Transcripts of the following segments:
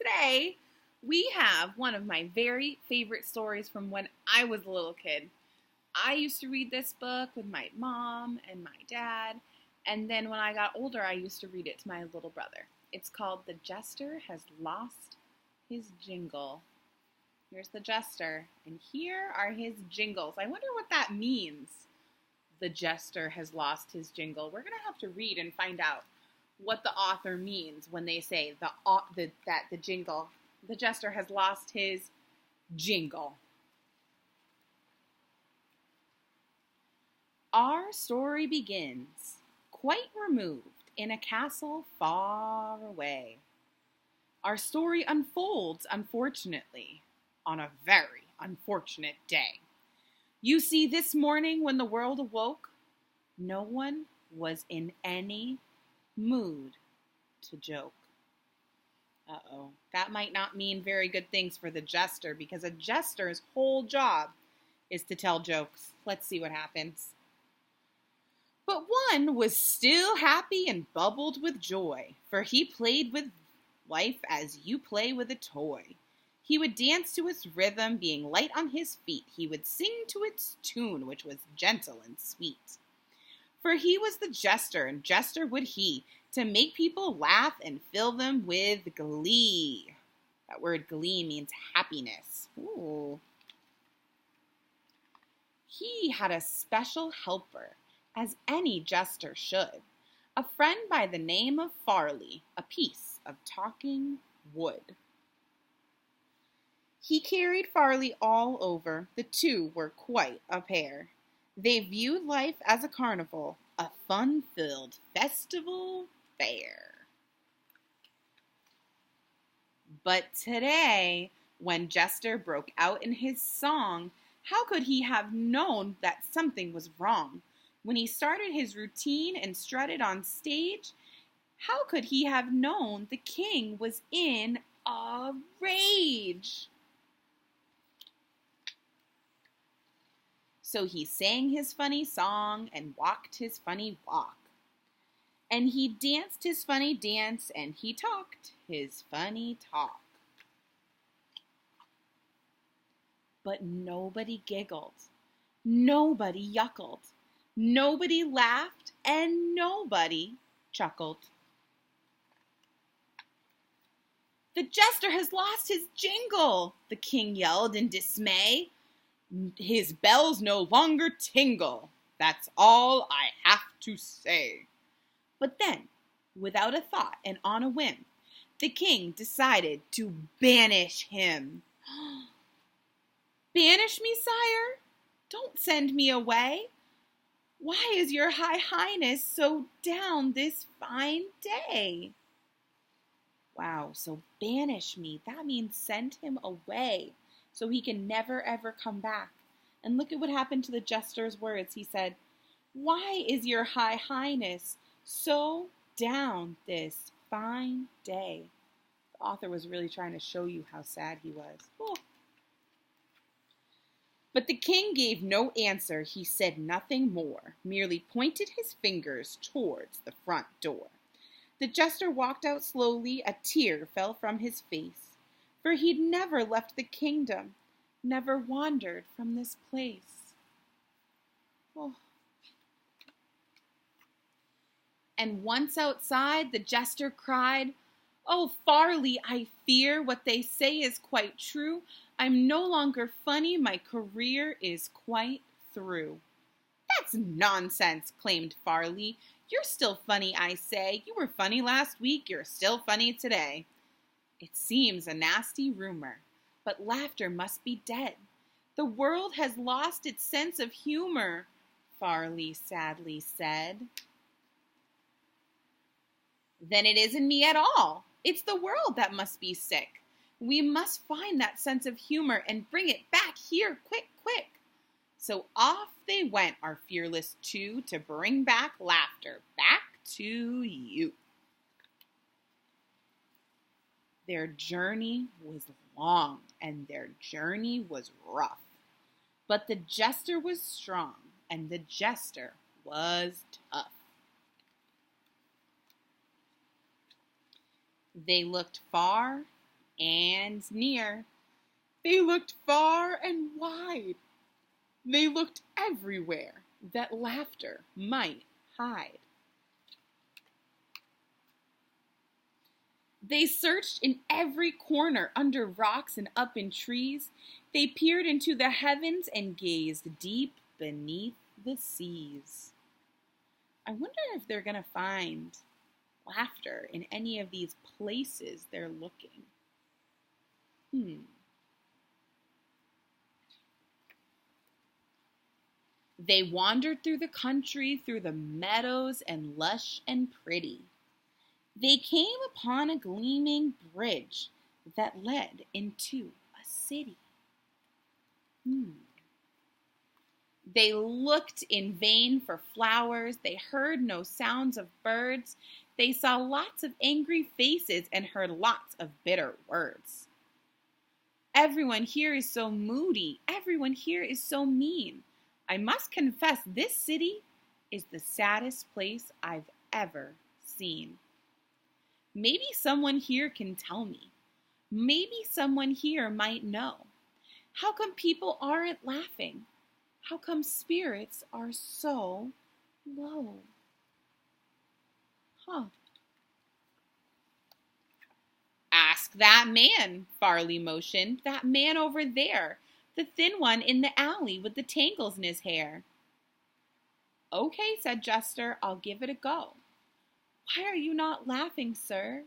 today we have one of my very favorite stories from when I was a little kid. I used to read this book with my mom and my dad, and then when I got older, I used to read it to my little brother. It's called The Jester Has Lost His Jingle. Here's the Jester, and here are his jingles. I wonder what that means. The Jester has lost his jingle. We're going to have to read and find out what the author means when they say the jingle. The Jester has lost his jingle. Our story begins quite removed in a castle far away. Our story unfolds, unfortunately, on a very unfortunate day. You see, this morning when the world awoke, no one was in any mood to joke. That might not mean very good things for the jester, because a jester's whole job is to tell jokes. Let's see what happens. But one was still happy and bubbled with joy, for he played with life as you play with a toy. He would dance to its rhythm, being light on his feet. He would sing to its tune, which was gentle and sweet. For he was the jester, and jester would he, to make people laugh and fill them with glee. That word glee means happiness. Ooh. He had a special helper, as any jester should, a friend by the name of Farley, a piece of talking wood. He carried Farley all over. The two were quite a pair. They viewed life as a carnival, a fun-filled festival fair. But today, when Jester broke out in his song, how could he have known that something was wrong? When he started his routine and strutted on stage, how could he have known the king was in a rage? So he sang his funny song and walked his funny walk. And he danced his funny dance and he talked his funny talk. But nobody giggled, nobody yuckled, nobody laughed, and nobody chuckled. The jester has lost his jingle, the king yelled in dismay. His bells no longer tingle. That's all I have to say. But then, without a thought and on a whim, the king decided to banish him. Banish me, sire? Don't send me away. Why is your high highness so down this fine day? Wow, so banish me, that means send him away, so he can never ever come back. And look at what happened to the jester's words. He said, "Why is your high highness so down this fine day?" The author was really trying to show you how sad he was. Oh. But the king gave no answer. He said nothing more, merely pointed his fingers towards the front door. The jester walked out slowly. A tear fell from his face, for he'd never left the kingdom, never wandered from this place. Oh. And once outside, the jester cried, "Oh, Farley, I fear what they say is quite true. I'm no longer funny, my career is quite through." "That's nonsense," claimed Farley. "You're still funny, I say. You were funny last week, you're still funny today." "It seems a nasty rumor, but laughter must be dead. The world has lost its sense of humor," Farley sadly said. "Then it isn't me at all. It's the world that must be sick. We must find that sense of humor and bring it back here, quick, quick." So off they went, our fearless two, to bring back laughter, back to you. Their journey was long and their journey was rough. But the jester was strong and the jester was tough. They looked far and near. They looked far and wide. They looked everywhere that laughter might hide. They searched in every corner, under rocks and up in trees. They peered into the heavens and gazed deep beneath the seas. I wonder if they're going to find laughter in any of these places they're looking. They wandered through the country, through the meadows and lush and pretty. They came upon a gleaming bridge that led into a city. They looked in vain for flowers. They heard no sounds of birds. They saw lots of angry faces and heard lots of bitter words. Everyone here is so moody. Everyone here is so mean. I must confess, this city is the saddest place I've ever seen. Maybe someone here can tell me. Maybe someone here might know. How come people aren't laughing? How come spirits are so low? Ask that man, Farley motioned. That man over there. The thin one in the alley with the tangles in his hair. Okay, said Jester, I'll give it a go. Why are you not laughing, sir?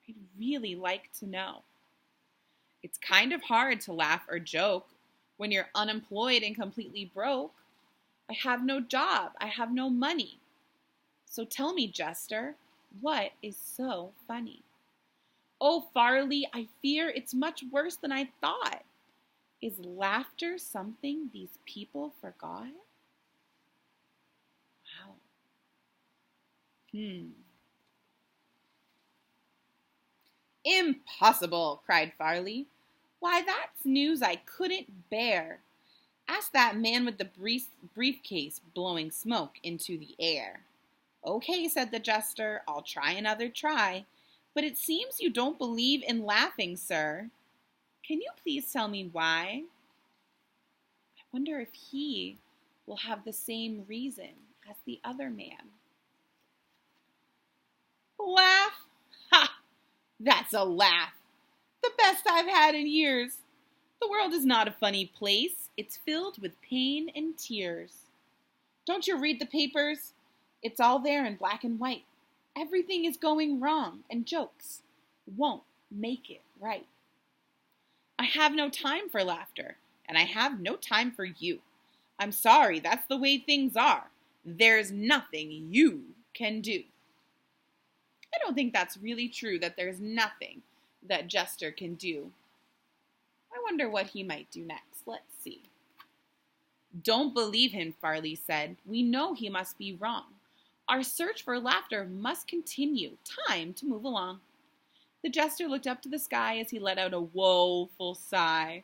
I'd really like to know. It's kind of hard to laugh or joke when you're unemployed and completely broke. I have no job. I have no money. So tell me, Jester, what is so funny? Oh, Farley, I fear it's much worse than I thought. Is laughter something these people forgot? Wow. Impossible, cried Farley. Why, that's news I couldn't bear. Ask that man with the briefcase blowing smoke into the air. Okay, said the Jester, I'll try another try. But it seems you don't believe in laughing, sir. Can you please tell me why? I wonder if he will have the same reason as the other man. Laugh? Ha! That's a laugh. The best I've had in years. The world is not a funny place. It's filled with pain and tears. Don't you read the papers? It's all there in black and white. Everything is going wrong, and jokes won't make it right. I have no time for laughter, and I have no time for you. I'm sorry, that's the way things are. There's nothing you can do. I don't think that's really true, that there's nothing that Jester can do. I wonder what he might do next. Let's see. Don't believe him, Farley said. We know he must be wrong. Our search for laughter must continue. Time to move along. The Jester looked up to the sky as he let out a woeful sigh.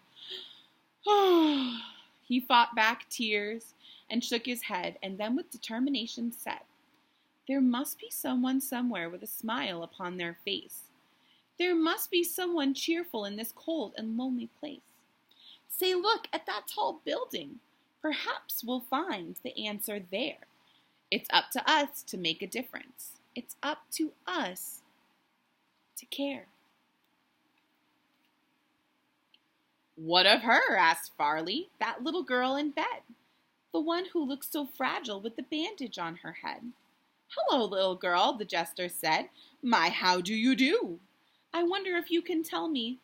He fought back tears and shook his head, and then with determination said, There must be someone somewhere with a smile upon their face. There must be someone cheerful in this cold and lonely place. Say, look at that tall building. Perhaps we'll find the answer there. It's up to us to make a difference. It's up to us to care. What of her? Asked Farley, that little girl in bed, the one who looks so fragile with the bandage on her head. Hello, little girl, the Jester said. My, how do you do? I wonder if you can tell me,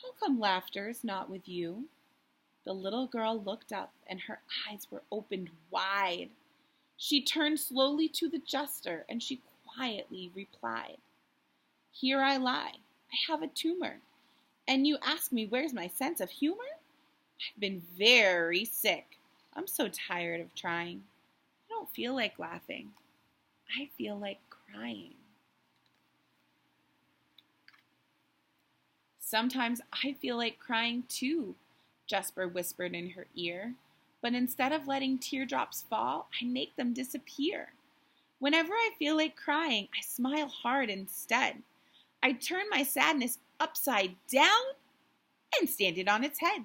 how come laughter's not with you? The little girl looked up, and her eyes were opened wide. She turned slowly to the Jester, and she quietly replied, Here I lie. I have a tumor. And you ask me where's my sense of humor? I've been very sick. I'm so tired of trying. I don't feel like laughing. I feel like crying. Sometimes I feel like crying too, Jester whispered in her ear. But instead of letting teardrops fall, I make them disappear. Whenever I feel like crying, I smile hard instead. I turn my sadness upside down and stand it on its head.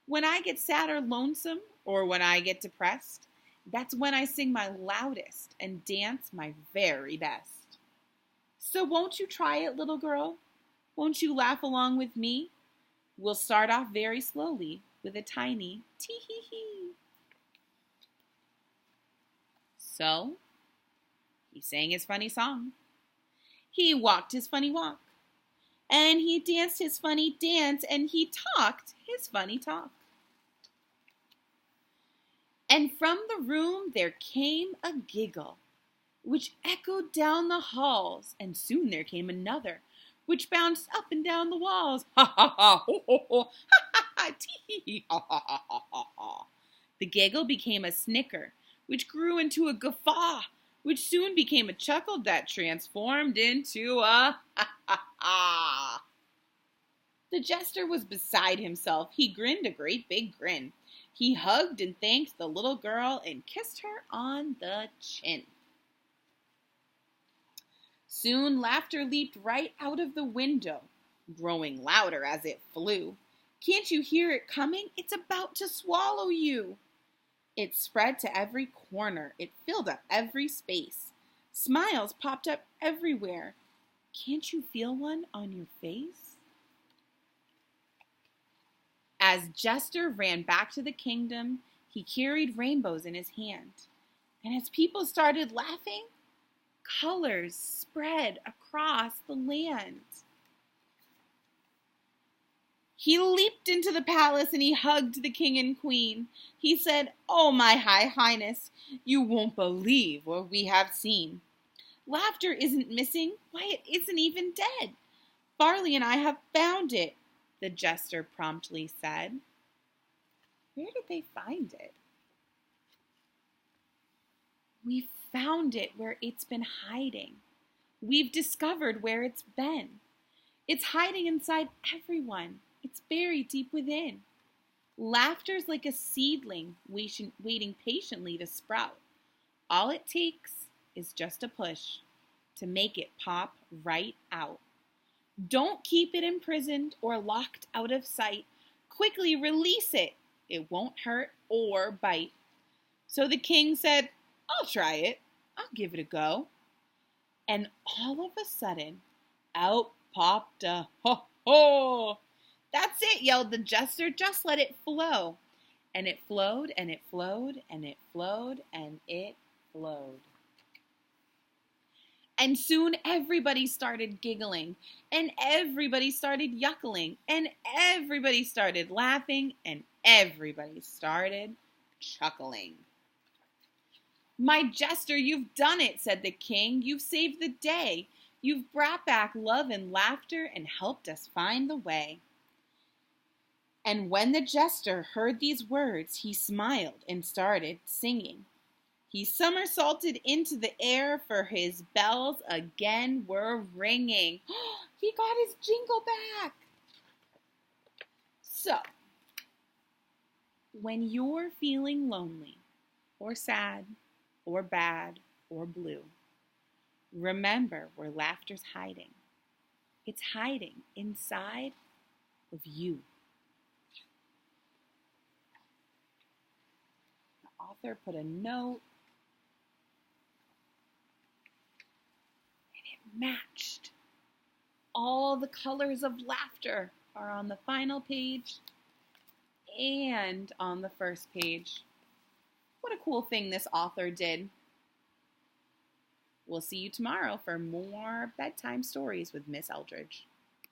When I get sad or lonesome, or when I get depressed, that's when I sing my loudest and dance my very best. So won't you try it, little girl? Won't you laugh along with me? We'll start off very slowly with a tiny tee-hee-hee. So, he sang his funny song. He walked his funny walk. And he danced his funny dance, and he talked his funny talk. And from the room there came a giggle, which echoed down the halls, and soon there came another, which bounced up and down the walls. Ha ha ha, ho ho ho, ha ha ha, tee ha ha ha ha ha ha. The giggle became a snicker, which grew into a guffaw, which soon became a chuckle that transformed into a ha ha ha. The jester was beside himself. He grinned a great big grin. He hugged and thanked the little girl and kissed her on the chin. Soon laughter leaped right out of the window, growing louder as it flew. Can't you hear it coming? It's about to swallow you. It spread to every corner. It filled up every space. Smiles popped up everywhere. Can't you feel one on your face? As Jester ran back to the kingdom, he carried rainbows in his hand. And as people started laughing, colors spread across the land. He leaped into the palace and he hugged the king and queen. He said, "Oh, my high highness, you won't believe what we have seen. Laughter isn't missing. Why, it isn't even dead. Farley and I have found it," the jester promptly said. Where did they find it? We found it where it's been hiding. We've discovered where it's been. It's hiding inside everyone. It's buried deep within. Laughter's like a seedling waiting patiently to sprout. All it takes is just a push to make it pop right out. Don't keep it imprisoned or locked out of sight. Quickly release it. It won't hurt or bite. So the king said, "I'll try it. I'll give it a go." And all of a sudden, out popped a ho-ho. "That's it," yelled the jester. "Just let it flow." And it flowed, and it flowed, and it flowed, and it flowed. And soon everybody started giggling, and everybody started yuckling, and everybody started laughing, and everybody started chuckling. "My jester, you've done it," said the king. "You've saved the day. You've brought back love and laughter and helped us find the way." And when the jester heard these words, he smiled and started singing. He somersaulted into the air, for his bells again were ringing. He got his jingle back. So, when you're feeling lonely or sad or bad or blue, remember where laughter's hiding. It's hiding inside of you. The author put a note, and it matched. All the colors of laughter are on the final page and on the first page. What a cool thing this author did. We'll see you tomorrow for more bedtime stories with Miss Eldridge.